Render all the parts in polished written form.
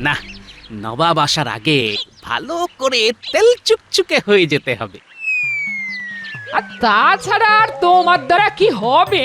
না, নবাব আসার আগে ভালো করে তেল চুকচুকে হয়ে যেতে হবে। আর তাছাড়া আর তোমার দ্বারা কি হবে?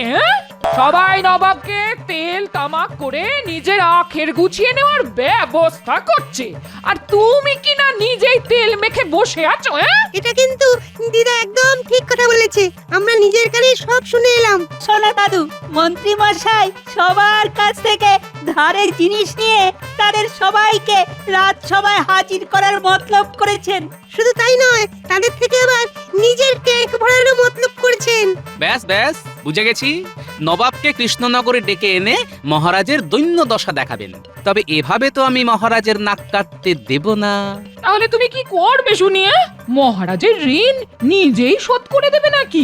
সবাই নবাবকে তেল তামাক করে নিজের আখের গুছিয়ে নেওয়ার ব্যবস্থা করছে, আর তুমি কি না নিজেই তেল মেখে বসে আছো? এটা কিন্তু দিদা একদম ঠিক কথা বলেছে। আমরা নিজের কানে সব শুনে এলাম। সোনা দাদু, মন্ত্রী মশাই সবার কাছ থেকে ধারের জিনিস নিয়ে তাদের সবাইকে রাজসভায় হাজির করার মতলব করেছেন। শুধু তাই নয়, তাদের থেকে আবার নিজের ট্যাঙ্ক ভরারও মতলব করেছেন। ব্যাস ব্যাস, বুঝে গেছি। নবাবকে কৃষ্ণনগরে ডেকে এনে মহারাজের দৈন্য দশা দেখাবেন। তবে এভাবে তো আমি মহারাজের নাক কাটতে দেব না। তাহলে তুমি কি করবে শুনিয়ে? মহারাজের ঋণ নিজেই শোধ করে দেবে নাকি?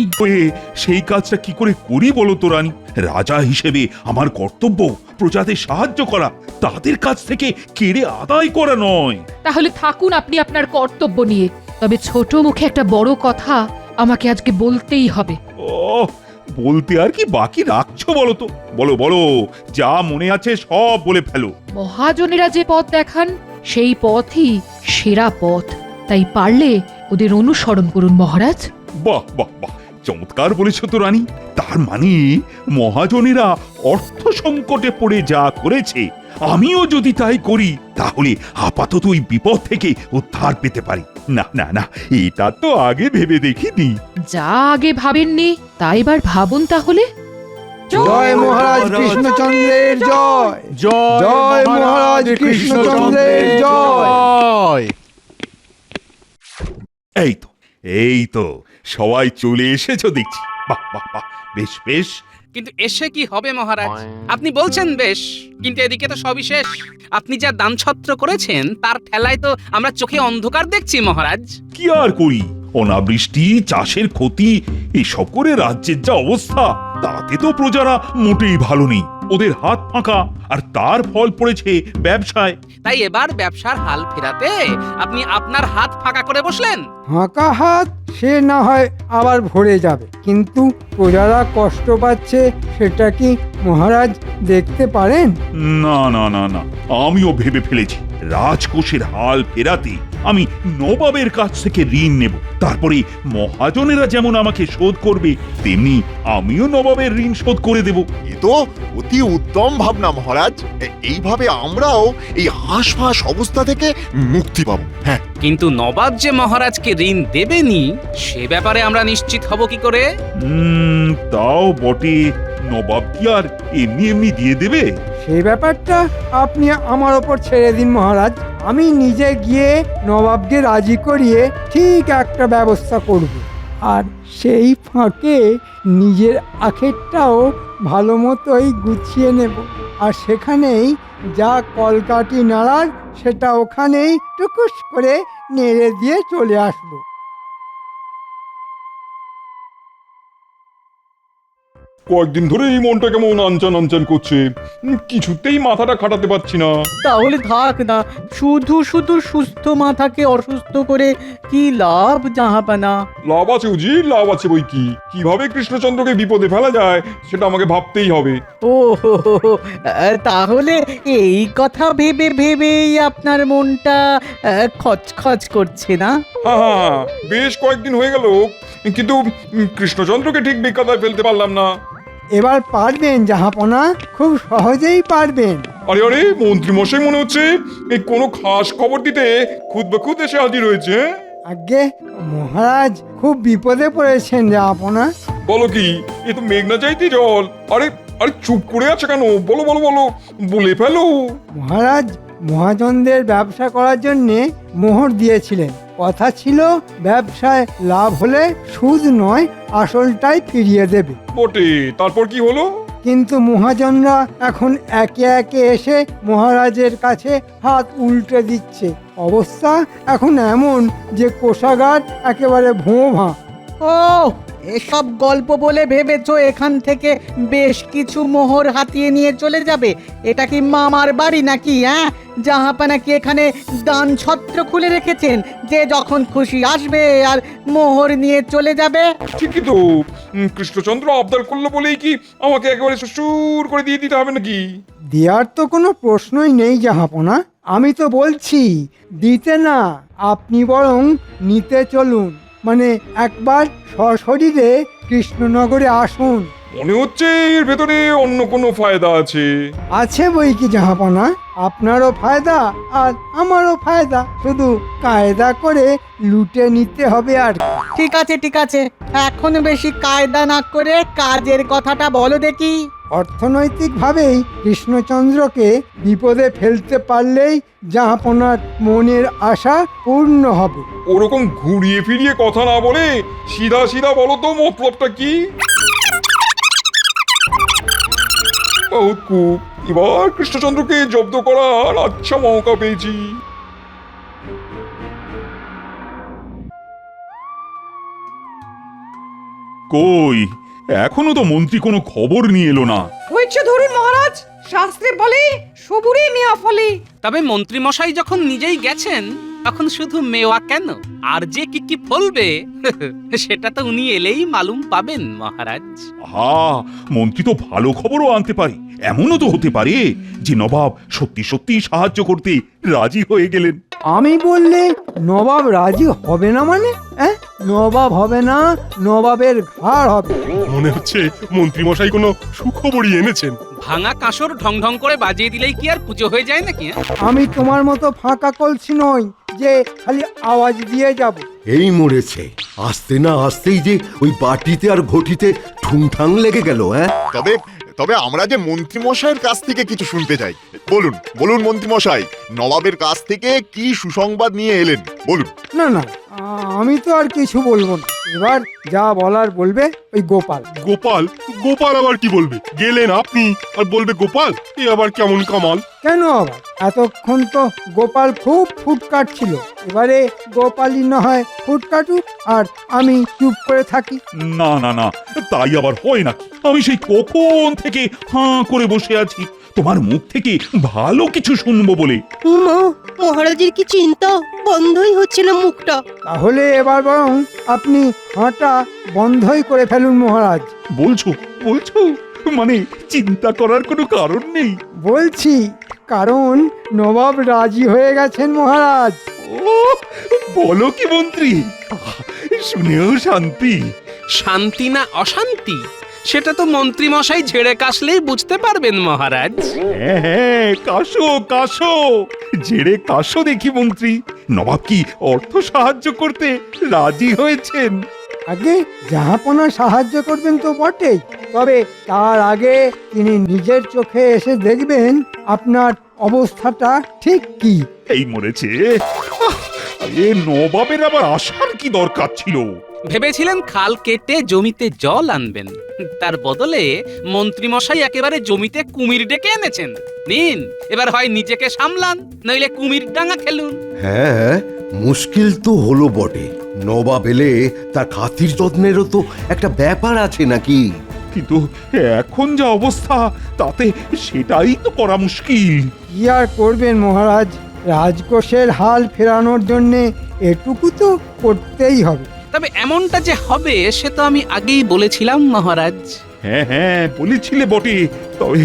সেই কাজটা কি করে করি বলো তো রানী? রাজা হিসেবে আমার কর্তব্য প্রজাদের সাহায্য করা, তাদের কাছ থেকে কেড়ে আদায় করা নয়। তাহলে থাকুন আপনি আপনার কর্তব্য নিয়ে, তবে ছোট মুখে একটা বড় কথা আমাকে আজকে বলতেই হবে। ও, বলতে আর কি বাকি রাখছো বলো তো? বলো বলো, যা মনে আছে সব বলে ফেলো। মহাজনেরা যে পথ দেখান সেই পথই সেরা পথ, তাই পারলে ওদের অনুসরণ করুন মহারাজ। বাহ বাহ বাহ, চমৎকার বলেছ তো রানী। তার মানে মহাজনেরা অর্থ সংকটে পড়ে যা করেছে, আমিও যদি তাই করি তাহলে আপাতত ওই বিপদ থেকে উদ্ধার পেতে পারি। না না না, এটা তো আগে ভেবে দেখিনি। যা আগে ভাবেননি তা এবার ভাবুন তাহলে। জয় মহারাজ কৃষ্ণচন্দ্রের জয়। জয় মহারাজ কৃষ্ণচন্দ্রের জয়। এই তো সবাই চলে এসেছো দেখছি। বাহ বাহ বাহ, বেশ বেশ। কিন্তু এসে কি হবে মহারাজ? আপনি বলছেন বেশ, কিন্তু এদিকে তো সবই শেষ। আপনি যা দানছত্র করেছেন তার ঠেলায় তো আমরা চোখে অন্ধকার দেখছি মহারাজ। কি আর করি, অনাবৃষ্টি, চাষের ক্ষতি, এসব করে রাজ্যের যা অবস্থা, তাতে তো প্রজারা মোটেই ভালো নেই। ওদের হাত ফাঁকা, আর তার ফল পড়েছে ব্যবসায়। তাই এবার ব্যবসার হাল ফেরাতে আপনি আপনার হাত ফাঁকা করে বসলেন। ফাঁকা হাত সে না হয় আবার ভরে যাবে, কিন্তু প্রজারা কষ্ট পাচ্ছে সেটা কি মহারাজ দেখতে পারেন? না না না না, আমিও ভেবে ফেলেছি রাজকোষের হাল ফেরাতে আমি নবাবের কাছ থেকে ঋণ নেব। তারপরে মহাজনেরা যেমন আমাকে শোধ করবে, তেমনি আমিও নবাবের ঋণ শোধ করে দেব। এ তো অতি উত্তম ভাবনা মহারাজ। এইভাবে আমরাও এই হাঁসফাঁস অবস্থা থেকে মুক্তি পাবো। হ্যাঁ, কিন্তু নবাব যে মহারাজকে ঋণ দেবেনি সে ব্যাপারে আমরা নিশ্চিত হব কি করে? তাও বটে, নবাব কি আর এমনি এমনি দিয়ে দেবে? সেই ব্যাপারটা আপনি আমার ওপর ছেড়ে দিন মহারাজ। আমি নিজে গিয়ে নবাবকে রাজি করিয়ে ঠিক একটা ব্যবস্থা করব, আর সেই ফাঁকে নিজের আখেরটাও ভালো মতোই গুছিয়ে নেব, আর সেখানেই যা কলকাঠি নাড়ার সেটা ওখানেই টুকুস করে নেড়ে দিয়ে চলে আসবো। কয়েকদিন ধরে এই মনটা কেমন আনচান আনচান করছে, কিছুতেই মাথাটা খাটাতে পারছি না। তাহলে থাক না, শুধু শুধু সুস্থ মাথাকে অসুস্থ করে কি লাভ জাহাপানা? লাভ আছে উজি, লাভ আছে বই কি। কিভাবে কৃষ্ণচন্দ্রকে বিপদে ফেলা যায় সেটা আমাকে ভাবতেই হবে। ও হো হো হো, তাহলে এই কথা ভেবে ভেবেই আপনার মনটা খচখচ করছে না? হ্যাঁ হ্যাঁ, বেশ কয়েকদিন হয়ে গেল, কিন্তু কৃষ্ণচন্দ্রকে ঠিক বিকাতায় ফেলতে পারলাম না। এবার পারবেন জাহাপনা, খুব সহজেই পারবেন। আরে আরে, মন্ত্রী মশাই মনে হচ্ছে এই কোনো খাস খবর দিতে খুদ বেখুদ এসে হাজির হয়েছে। আগে মহারাজ খুব বিপদে পড়েছেন জাহাপনা। বলো কি, এ তো মেঘনা চাইতে জল। আরে আরে, চুপ করে আছে কেন? বলো বলো বলো, বলে ফেলো। মহারাজ মহাজনদের ব্যবসা করার জন্যে মোহর দিয়েছিলেন। কথা ছিল ব্যবসায় লাভ হলে সুদ নয় আসলটাই ফিরিয়ে দেবে। বটে, তারপর কি হলো? কিন্তু মহাজনরা এখন একে একে এসে মহারাজের কাছে হাত উল্টে দিচ্ছে। অবস্থা এখন এমন যে কোষাগার একেবারে ভোঁ ভাঁ। ও, এসব গল্প বলে ভেবেছো এখান থেকে বেশ কিছু মোহর হাতিয়ে নিয়ে চলে যাবে? এটা কি মামার বাড়ি নাকি? জাহাপানা কি এখানে দান ছত্র খুলে রেখেছেন যে যখন খুশি আসবে আর মোহর নিয়ে চলে যাবে? ঠিকই তো, কৃষ্ণচন্দ্র আবদার করলো বলেই কি আমাকে একেবারে সুর করে দিয়ে দিতে হবে নাকি? দেওয়ার তো কোনো প্রশ্নই নেই জাহাপনা। আমি তো বলছি দিতে না, আপনি বরং নিতে চলুন। মানে একবার সশরীরে কৃষ্ণনগরে আসুন। মনে হচ্ছে এর ভেতরে অন্য কোনো ফায়দা আছে। আছে বই কি জাহাপনা, আপনারও ফায়দা আর আমারও ফায়দা, শুধু কায়দা করে লুটে নিতে হবে আর কি। ঠিক আছে এখন বেশি কায়দা না করে কাজের কথাটা বলো দেখি। অর্থনৈতিকভাবেই কৃষ্ণচন্দ্রকে বিপদে ফেলতে পারলেই জাহাপনার মনের আশা পূর্ণ হবে। ওরকম ঘুরিয়ে ফিরিয়ে কথা না বলে সিধা সিধা বলো তো মতলবটা কি? বহুত খুব, এবার কৃষ্ণচন্দ্রকে জব্দ করার আচ্ছা মৌকা পেয়েছি। কই এখনো তো মন্ত্রী কোনো খবর নিয়ে এলো না। হয়েছে ধরুন মহারাজ, শাস্ত্রে বলে সবুরে মেয়া ফলে। তবে মন্ত্রী মশাই যখন নিজেই গেছেন তখন শুধু মেওয়া কেন, আর যে কি কি ফলবে সেটা তো উনি এলেই মালুম পাবেন মহারাজ। হা, মন্ত্রী তো ভালো খবরও আনতে পারে। এমনও তো হতে পারে যে নবাব সত্যি সত্যি সাহায্য করতে রাজি হয়ে গেলেন। আমি বললে নবাব রাজি হবে না মানে? নবাব হবে না, নবাবের ঘাড় হবে। মনে হচ্ছে মন্ত্রী মশাই কোনো সুখবরই এনেছেন। ভাঙা কাঁসর ঢং ঢং করে বাজিয়ে দিলেই কি আর পুজো হয়ে যায় নাকি? আমি তোমার মতো ফাঁকা কলসি নই যে খালি আওয়াজ দিয়ে যাব। এই মরেছে, আসতে না আসতেই যে ওই বাটিতে আর ঘটিতে ঠুংঠাং লেগে গেল। তবে তবে আমরা যে মন্ত্রী মশাইয়ের কাছ থেকে কিছু শুনতে চাই। বলুন বলুন মন্ত্রী মশাই, নবাবের কাছ থেকে কি সুসংবাদ নিয়ে এলেন বলুন। না না, আমি তো আর কিছু বলবো না। এবার যা বলার বলবে ওই গোপাল। গোপাল? গোপাল আবার কি বলবে? গেলেন আপনি আর বলবে গোপাল? এ আবার কেমন কামাল? কেন আবার? এতক্ষণ তো গোপাল খুব ফুট কাটছিল, এবারে গোপালই না হয় ফুট কাটুক আর আমি চুপ করে থাকি। না না না, তাই আবার হয় না। আমি সেই কখন থেকে হাঁ করে বসে আছি তোমার মুখ থেকে ভালো কিছু শুনবো বলে। মহারাজের কি চিন্তা, বন্ধই হচ্ছে না মুখটা। তাহলে এবার বরং আপনি হাঁটা বন্ধই করে ফেলুন মহারাজ। বলছো বলছো মানে চিন্তা করার কোনো কারণ নেই? বলছি, কারণ নবাব রাজি হয়ে গেছেন মহারাজ। ও বলো কি মন্ত্রী, শুনেও শান্তি। শান্তি না অশান্তি সেটা তো মন্ত্রী মশাই ঝেড়ে কাশলেই বুঝতে পারবেন মহারাজ। হ্যাঁ, কাশো কাশো, জেরে কাশো দেখি মন্ত্রী। নবাব কি অর্থ সাহায্য করতে রাজি হয়েছেন? আগে জাহাপনা সাহায্য করবেন তো বটেই, তবে তার আগে তিনি নিজের চোখে এসে দেখবেন আপনার অবস্থাটা ঠিক কি। এই মরেছে, এ নবাবের আবার আসার কি দরকার ছিল? ভেবেছিলেন খাল কেটে জমিতে জল আনবেন, তার বদলে মন্ত্রী মশাই একেবারে জমিতে কুমির ডেকে এনেছেন। নিন, এবার হয় নিজেকে সামলান, নইলে কুমির ডাঙা খেলুন। হ্যাঁ, মুশকিল তো হলো বটে। নবাব এলে তার খাতির যত্নেরও তো একটা ব্যাপার আছে নাকি? কিন্তু এখন যা অবস্থা তাতে সেটাই তো করা মুশকিল। কি আর করবেন মহারাজ, রাজকোষের হাল ফেরানোর জন্যে এটুকু তো করতেই হবে। তবে এমনটা যে হবে সে তো আমি আগেই বলেছিলাম মহারাজ। হ্যাঁ হ্যাঁ, বলেছিলে বটে, তবে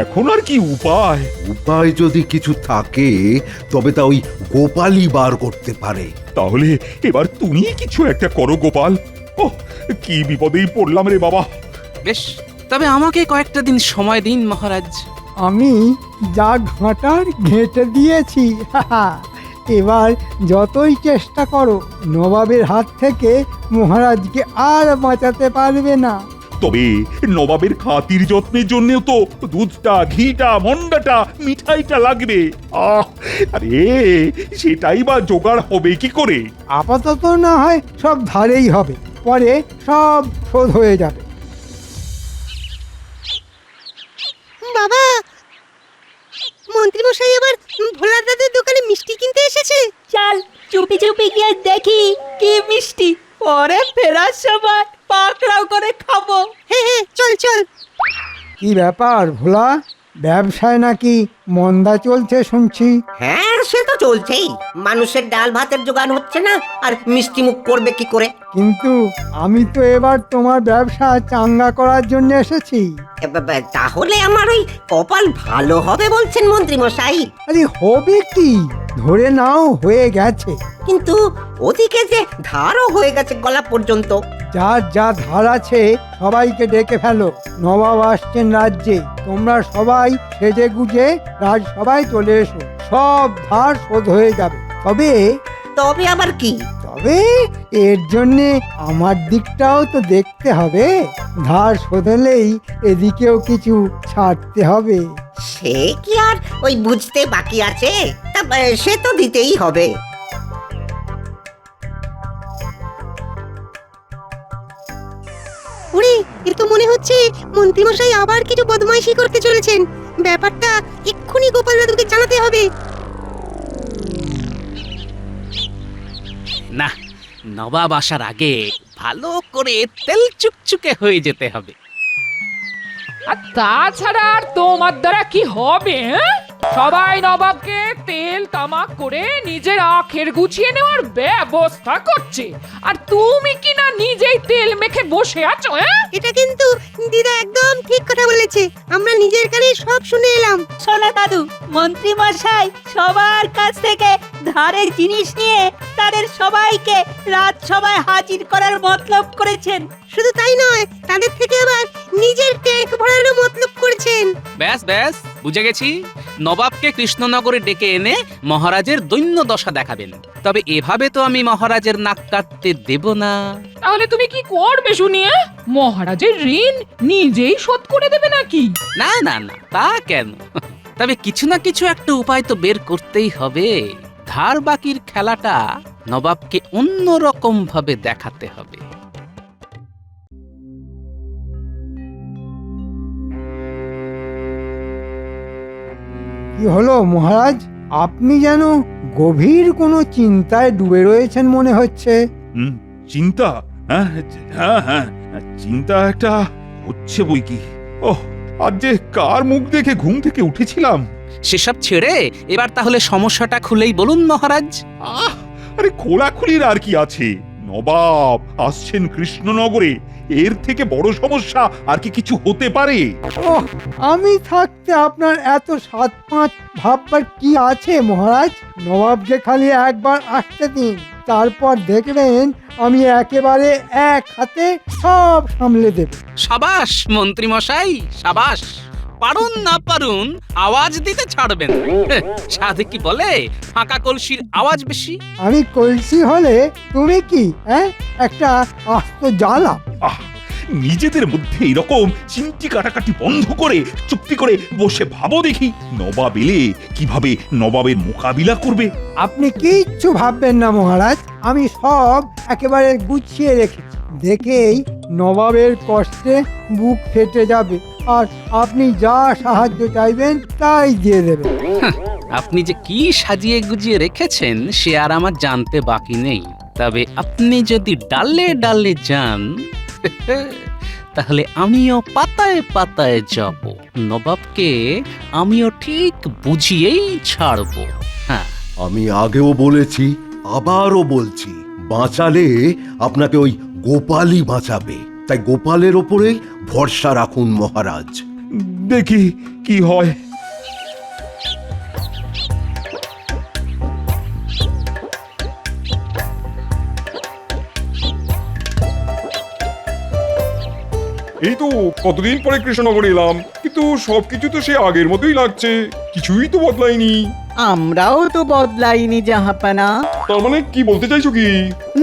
এখন আর কি উপায়? উপায় যদি কিছু থাকে তবে তা ওই গোপালই বার করতে পারে। তাহলে এবার তুমি কিছু একটা করো গোপাল। ওহ, কি বিপদেই পড়লাম রে বাবা। বেশ, তবে আমাকে কয়েকটা দিন সময় দিন মহারাজ। আমি যা ঘাঁটার ঘেঁটে দিয়েছি, এবার যতই চেষ্টা করো নবাবের হাত থেকে মহারাজকে আর বাঁচাতে পারবে না। তবে নবাবের খাতির যত্নের জন্যও তো দুধটা, ঘিটা, মন্ডাটা, মিঠাইটা লাগবে। আরে সেটাই বা জোগাড় হবে কি করে? আপাতত না হয় সব ধারেই হবে, পরে সব শোধ হয়ে যাবে। বাবা, মন্ত্রী মশাই আবার ভোলার দাদের দোকানে মিষ্টি কিনতে এসেছে। চল চুপি চুপি গিয়ে দেখি কি মিষ্টি, পরে ফেরার সময় পাকড়াও করে খাবো। হ্যাঁ হ্যাঁ, চল চল। কি ব্যাপার ভোলা, ব্যবসায় নাকি মন্দা চলছে শুনছি। হ্যাঁ সে তো চলছেই, মানুষের ডাল ভাতের জোগান হচ্ছে না, আর মিষ্টি মুখ করবে কি করে? কিন্তু আমি তো এবার তোমার ব্যবসা চাঙ্গা করার জন্য এসেছি। তাহলে আমার ওই কপাল ভালো হবে বলছেন মন্ত্রী মশাই? আরে হবে কি, ধরে নাও হয়ে গেছে। কিন্তু ওদিকে যে ধারও হয়ে গেছে গলা পর্যন্ত। যার যা ধার আছে সবাইকে ডেকে ফেলো, নবাব আসছেন রাজ্যে। তোমরা সবাই সেজে গুজে রাজসভায় চলে এসো, সব ধার শোধ হয়ে যাবে। তবে আবার কি? তবে এর জন্যে আমার দিকটাও তো দেখতে হবে। ধার শোধ হলেই এদিকেও কিছু ছাড়তে হবে। সে কি আর ওই বুঝতে বাকি আছে? তা সে তো দিতেই হবে। ওরে, এ তো মনে হচ্ছে মন্ত্রীমশাই আবার কিছু বদমাইশি করতে চলেছেন। ব্যাপারটা এক্ষুনি গোপাল দাদুকে জানাতে হবে। না, নবাব আসার আগে ভালো করে তেল চুকচুকে হয়ে যেতে হবে। আর তাছাড়া আর তোমার দ্বারা কি হবে? সবাই নবাবকে তেল তামাক করে নিজের আখের গুছিয়ে নেওয়ার ব্যবস্থা করছে, আর তুমি কি না নিজেই তেল মেখে বসে আছো? এটা কিন্তু দিদা একদম ঠিক কথা বলেছে, আমরা নিজের কানে সব শুনে এলাম। সোনা দাদু, মন্ত্রী মশাই সবার কাছ থেকে ধারের জিনিস নিয়ে তাদের সবাইকে রাজসভায় হাজির করার মতলব করেছেন। শুধু তাই নয়, তাদের থেকে আবার নিজের ট্যাঙ্ক ভরারও মতলব করেছেন। ব্যাস ব্যাস, বুঝে গেছি। নবাবকে কৃষ্ণনগরে ডেকে এনে মহারাজের দৈন্য দশা দেখাবেন। তবে এভাবে তো আমি মহারাজের নাক কাটতে দেব না। তাহলে তুমি কি করবে শুনিয়ে? মহারাজের ঋণ নিজেই শোধ করে দেবে নাকি? না না না, তা কেন? তবে কিছু না কিছু একটা উপায় তো বের করতেই হবে। ধার বাকির খেলাটা নবাবকে অন্যরকম ভাবে দেখাতে হবে। কি হলো মহারাজ, আপনি যেন গভীর কোনো চিন্তায় ডুবে রয়েছেন মনে হচ্ছে। চিন্তা? হ্যাঁ হ্যাঁ হ্যাঁ, চিন্তা একটা হচ্ছে বই কি। ওহ, আজ যে কার মুখ দেখে ঘুম থেকে উঠেছিলাম। সেসব ছেড়ে এবার তাহলে সমস্যাটা খুলেই বলুন মহারাজ। আরে খোলাখুলির আর কি আছে? নবাব আসছেন কৃষ্ণনগরে, এর থেকে বড় সমস্যা আর কি কিছু হতে পারে? ওহ, আমি থাকতে আপনার এত সাত পাঁচ ভাববার কি আছে মহারাজ? নবাবকে খালি একবার আসতে দিন, তারপর দেখবেন আমি একেবারে এক হাতে সব সামলে দেব। সাবাস মন্ত্রী মশাই, সাবাস। পারুন না পারুন, আওয়াজ দিতে ছাড়বেন। সাধে কি বলে, ফাঁকা কলসির আওয়াজ বেশি। আমি কলসি হলে তুমি কি একটা আস্ত জ্বালা। নিজেদের মধ্যে এরকম চিমটি কাটাকাটি বন্ধ করে চুক্তি করে বসে ভাবো দেখি, নবাব এলে কিভাবে নবাবের মোকাবিলা করবে। আপনি কিচ্ছু ভাববেন না মহারাজ, আমি সব একেবারে গুছিয়ে রেখেছি। দেখেই নবাবের কষ্টে বুক ফেটে যাবে, আর আপনি যা সাহায্য চাইবেন তাই দিয়ে দেবেন। আপনি যে কি সাজিয়ে গুজিয়ে রেখেছেন সে আর আমার জানতে বাকি নেই। তবে আপনি যদি ডালে ডালে যান তাহলে আমিও পাতায় পাতায় যাব। নবাবকে আমিও ঠিক বুঝিয়েই ছাড়বো। হ্যাঁ, আমি আগেও বলেছি, আবারও বলছি, বাঁচালে আপনাকে ওই গোপালই বাঁচাবে। তাই গোপালের ওপরেই ভরসা রাখুন মহারাজ। দেখি কি হয়। এই তো কতদিন পরে কৃষ্ণনগরে এলাম, কিন্তু সবকিছু তো সে আগের মতোই লাগছে, কিছুই তো বদলায়নি। আমরাও তো বদলাইনি জাহাপানা। তার মানে কি বলতে চাইছো কি?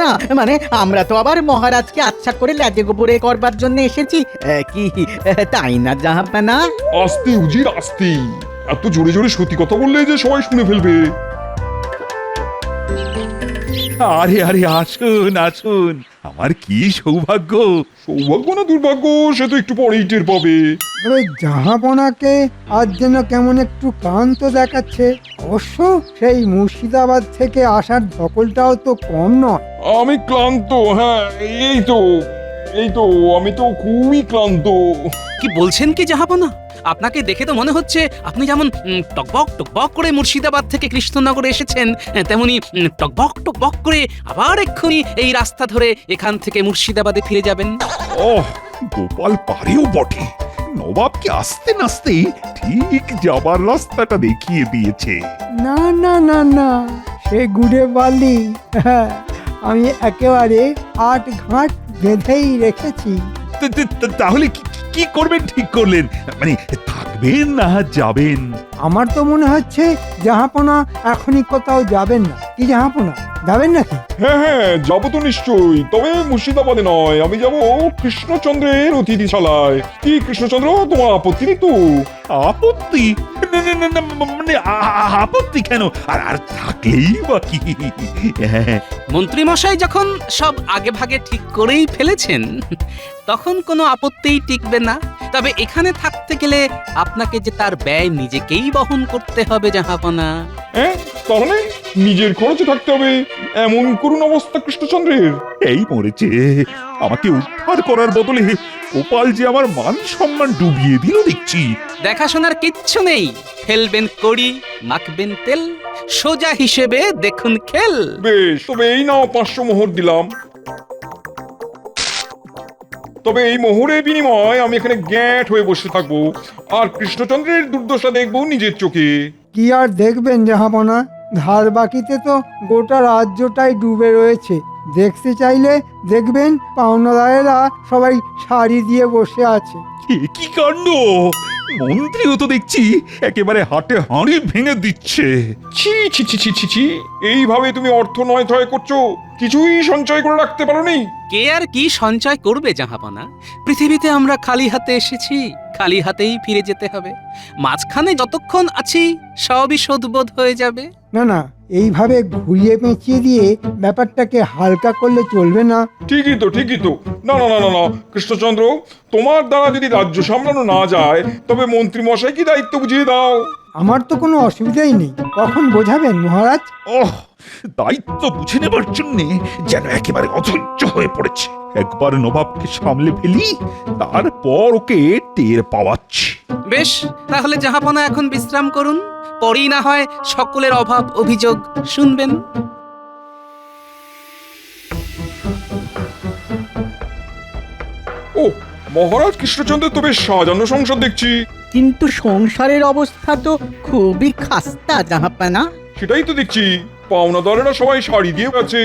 না মানে আমরা তো আবার মহারাজকে আচ্ছা করে লাজে গোবরে করবার জন্য এসেছি, কি তাই না জাহাপানা? আস্তে উজির আস্তে, এত জোরে জোরে সত্যি কথা বললে যে সবাই শুনে ফেলবে। আরে আরে, আসুন আসুন, আমার কি সৌভাগ্য। সৌভাগ্য না দুর্ভাগ্য সে তো একটু পরেই টের পাবে। তবে জাহাপনাকে আজ যেন কেমন একটু ক্লান্ত দেখাচ্ছে। অবশ্য সেই মুর্শিদাবাদ থেকে আসার ধকলটাও তো কম নয়। আমি ক্লান্ত, হ্যাঁ এই তো আমি তো খুবই ক্লান্ত। কি বলছেন কি জাহাপনা? আপনাকে দেখে তো মনে হচ্ছে আপনি যেমন টকবক টকবক করে মুর্শিদাবাদ থেকে কৃষ্ণনগরে এসেছেন, তেমনি টকবক টকবক করে আবার এক্ষুনি এই রাস্তা ধরে এখান থেকে মুর্শিদাবাদে ফিরে যাবেন। ওহ, গোপাল পারেও বটে, নবাবকে আস্তে নাস্তে ঠিক যাবার রাস্তাটা দেখিয়ে দিয়েছে। না না না না, সে গুড়ে বালি। হ্যাঁ, আমি একেবারে ৮ ঘাট বেঁধেই রেখেছি। তাহলে কি করবেন ঠিক করলেন? মানে থাকবেন না যাবেন? আমার তো মনে হচ্ছে জাহাপনা এখনই কোথাও যাবেন না। কি জাহাপনা, যাবেন নাকি? হ্যাঁ হ্যাঁ, যাবো তো নিশ্চয়ই, তবে মুর্শিদাবাদে নয়, আমি যাব কৃষ্ণচন্দ্রের অতিথিশালায়। কি কৃষ্ণচন্দ্র, তোমার আপত্তি নেই তো? আপত্তি? না, না, না, না, মানে আপত্তি কেন? আর থাকলেই বা কি? হ্যাঁ, মন্ত্রী মশাই যখন সব আগে ভাগে ঠিক করেই ফেলেছেন, তখন কোনো আপত্তিই টিকবে না। তবে এখানে থাকতে গেলে আপনাকে যে তার ব্যয় নিজেকেই বহন করতে হবে জাহাপনা। হ্যাঁ, তাহলে নিজের খরচে থাকতে হবে, এমন করুণ অবস্থা কৃষ্ণচন্দ্রের। এই মরেছে, আমাকে উদ্ধার করার বদলে গোপাল যে আমার মান সম্মান ডুবিয়ে দিল দেখছি। দেখাশোনার কিচ্ছু নেই, ফেলবেন কড়ি, মাখবেন তেল, সোজা হিসেবে দেখুন খেল। বেশ, তবে এই নাও 500 মোহর দিলাম। তবে এই মোহরের বিনিময় আমি এখানে গ্যাঁট হয়ে বসে থাকবো, আর কৃষ্ণচন্দ্রের দুর্দশা দেখবো নিজের চোখে। কি আর দেখবেন জাহাপনা, ধার বাকিতে তো গোটা রাজ্যটাই ডুবে রয়েছে। দেখতে চাইলে দেখবেন পাওনাদারেরা সবাই শাড়ি দিয়ে বসে আছে। কি কাণ্ড! মন্ত্রীও তো দেখছি একেবারে হাটে হাঁড়ি ভেঙে দিচ্ছে। ছি ছি ছি ছি ছি ছি, এইভাবে তুমি অর্থ নয় থয় করছো, কিছুই সঞ্চয় করে রাখতে পারোনি। কে আর কি সঞ্চয় করবে জাহাপনা? পৃথিবীতে আমরা খালি হাতে এসেছি, খালি হাতেই ফিরে যেতে হবে। মাঝখানে যতক্ষণ আছি সবই শোধবোধ হয়ে যাবে। না না, এইভাবে ঘুরিয়ে পেঁচিয়ে দিয়ে ব্যাপারটাকে হালকা করলে চলবে না। ঠিকই তো, ঠিকই তো। না না না না না, কৃষ্ণচন্দ্র, তোমার দ্বারা যদি রাজ্য সামলানো না যায়, তবে মন্ত্রী মশাই কি দায়িত্ব বুঝিয়ে দাও। আমার তো কোনো অসুবিধাই নেই, কখন বোঝাবেন মহারাজ? ওহ, দায়িত্ব বুঝে নেবার জন্যে যেন একেবারে অধৈর্য হয়ে পড়েছে। একবার নবাবকে সামলে ফেলি, তারপর ওকে টের পাওয়াচ্ছি। বেশ, তাহলে জাহাপনা এখন বিশ্রাম করুন, পরেই না হয় সকলের অভাব অভিযোগ শুনবেন। ও, মহারাজ কৃষ্ণচন্দ্রের তো বেশ সাজানো সংসার দেখছি। কিন্তু সংসারের অবস্থা তো খুবই খাস্তা জাহাপানা। সেটাই তো দেখছি, পাওনাদারেরা সবাই শাড়ি দিয়ে গেছে।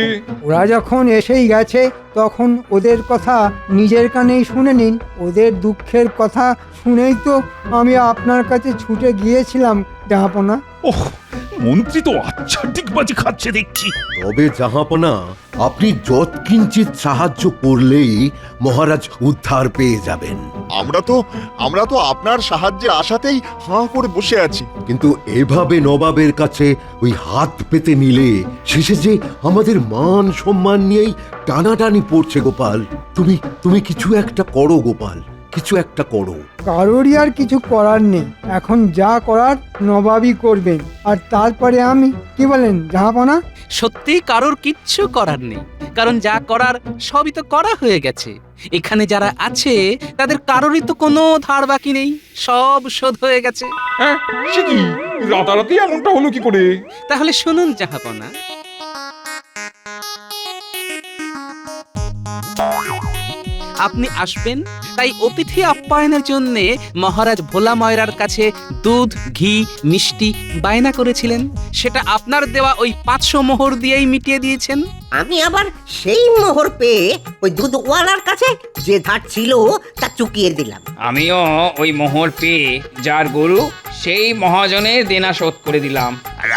ওরা যখন এসেই গেছে, তখন ওদের কথা নিজের কানেই শুনে নিন। ওদের দুঃখের কথা শুনেই তো আমি আপনার কাছে ছুটে গিয়েছিলাম জাহাপনা। ওহ, মন্ত্রী তো আচ্ছাদিকবাজি খাচ্ছে দেখছি। তবে জাহাপনা, আপনি যৎকিঞ্চিত সাহায্য করলেই মহারাজ উদ্ধার পেয়ে যাবেন। আমরা তো আপনার সাহায্যের আশাতেই হাঁ করে বসে আছি। কিন্তু এভাবে নবাবের কাছে ওই হাত পেতে নিলে শেষে যে আমাদের মান সম্মান নিয়েই টানাটানি পড়ছে। গোপাল, তুমি কিছু একটা করো গোপাল, কিছু একটা করো। কারোরই আর কিছু করার নেই, এখন যা করার নবাবই করবেন। আর তারপরে আমি, কি বলেন জাহাপনা? সত্যি কারোর কিচ্ছু করার নেই, কারণ যা করার সবই তো করা হয়ে গেছে। এখানে যারা আছে তাদের কারোরই তো কোনো ধার বাকি নেই, সব শোধ হয়ে গেছে। হ্যাঁ, সে কি রাতারাতি এমনটা হলো কি করে? তাহলে শুনুন জাহাপনা, আপনি আসবেন, তাই অতিথি আপ্যায়নের জন্য মহারাজ ভোলা ময়রার কাছে দুধ, ঘি, মিষ্টি বায়না করেছিলেন। সেটা আপনার দেওয়া ওই 500 মোহর দিয়েই মিটিয়ে দিয়েছেন। আমি আবার সেই মোহর পেয়ে ওই দুধওয়ালার কাছে যে ধার ছিল তা চুকিয়ে দিলাম। আমিও ওই মোহর পেয়ে যার গরু সেই মহাজনের দেনা শোধ করে দিলাম। আর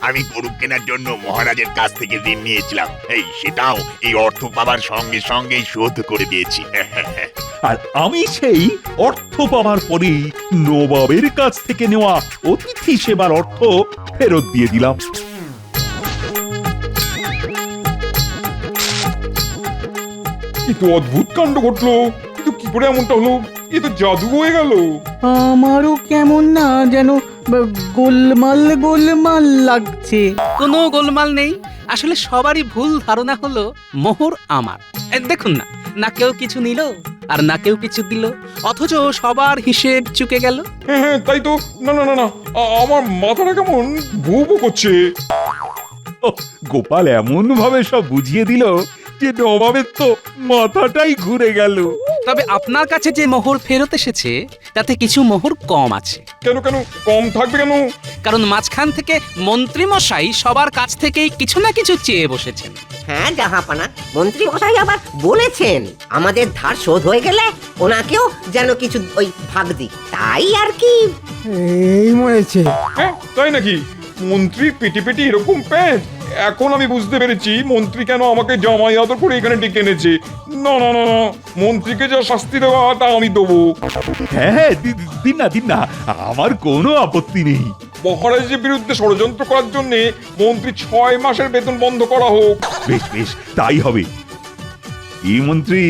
আমি গরু কেনার জন্য মহারাজের কাছ থেকে ঋণ নিয়েছিলাম, সেটাও এই অর্থ পাবার সঙ্গে সঙ্গেই শোধ করে দিয়েছি। আর আমি সেই অর্থ পাওয়ার পরেই নবাবের কাছ থেকে নেওয়া অতিথি সেবার অর্থ ফেরত দিয়ে দিলাম। কিন্তু অদ্ভুত কাণ্ড ঘটলো, কিন্তু কি করে এমনটা হলো? এ তো জাদু হয়ে গেল। আমারও কেমন না যেন গোলমাল গোলমাল লাগছে। কোনো গোলমাল নেই, আসলে সবারই ভুল ধারণা হলো মোহর আমার। দেখুন না, না কেউ কিছু নিল আর না কেউ কিছু দিল, অথচ সবার হিসেব চুকে গেল। হ্যাঁ হ্যাঁ তাই তো। না না না না, আমার মাথাটা কেমন ভু ভু করছে। গোপাল এমন ভাবে সব বুঝিয়ে দিল যে নবাবের তো মাথাটাই ঘুরে গেল। তবে আপনার কাছে যে মোহর ফেরত এসেছে তাতে কিছু মোহর কম আছে। কেন কেন কম থাকবে কেন? কারণ মাঝখান থেকে মন্ত্রী মশাই সবার কাছ থেকেই কিছু না কিছু চেয়ে বসেছেন। হ্যাঁ জাহাপানা, মন্ত্রী মশাই আবার বলেছেন আমাদের ধার শোধ হয়ে গেলে ওনাকেও যেন কিছু ওই ভাগ দিই, তাই আর কি। এই মরেছে। হ্যাঁ তাই নাকি? মন্ত্রীর পেটি পেটি এরকম প্যান্ট? এখন আমি বুঝতে পেরেছি মন্ত্রী কেন আমাকে জামাই আদর করে এখানে ডেকে এনেছে। না না না না, মন্ত্রীকে যা শাস্তি দেওয়া তা আমি দেবো। হ্যাঁ দিন না, আমার কোনো আপত্তি নেই। মহারাজের বিরুদ্ধে ষড়যন্ত্র করার জন্য মন্ত্রী 6 মাসের বেতন বন্ধ করা হোক। বেশ বেশ, তাই হবে। কি মন্ত্রী,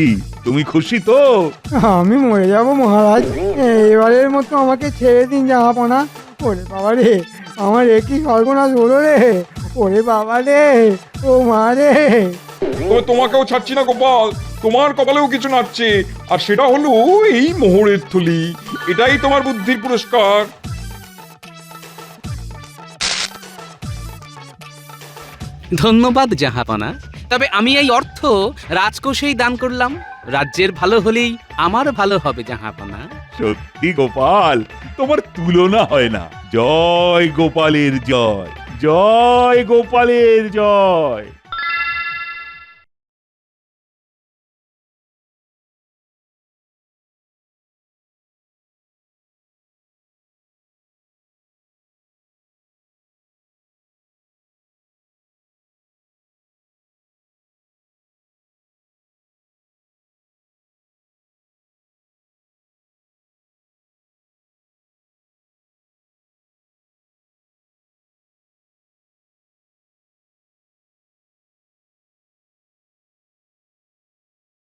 তুমি খুশি তো? আমি মরে যাব মহারাজ, এবারের মতো আমাকে ছেড়ে দিন জাহাপনা। ওরে বাবা রে, আমার একই সর্বনাশ হলো রে। ওরে বাবা রে, ও মা রে। তবে তোমাকেও ছাড়ছি না গোপাল, তোমার কপালেও কিছু নাচছে, আর সেটা হলো এই মোহরের থলি। এটাই তোমার বুদ্ধির পুরস্কার। ধন্যবাদ জাহাপনা, তবে আমি এই অর্থ রাজকোষেই দান করলাম। রাজ্যের ভালো হলেই আমার ভালো হবে জাহাপনা। সত্যি গোপাল, তোমার তুলনা হয় না। জয় গোপালের জয়, জয় গোপালের জয়।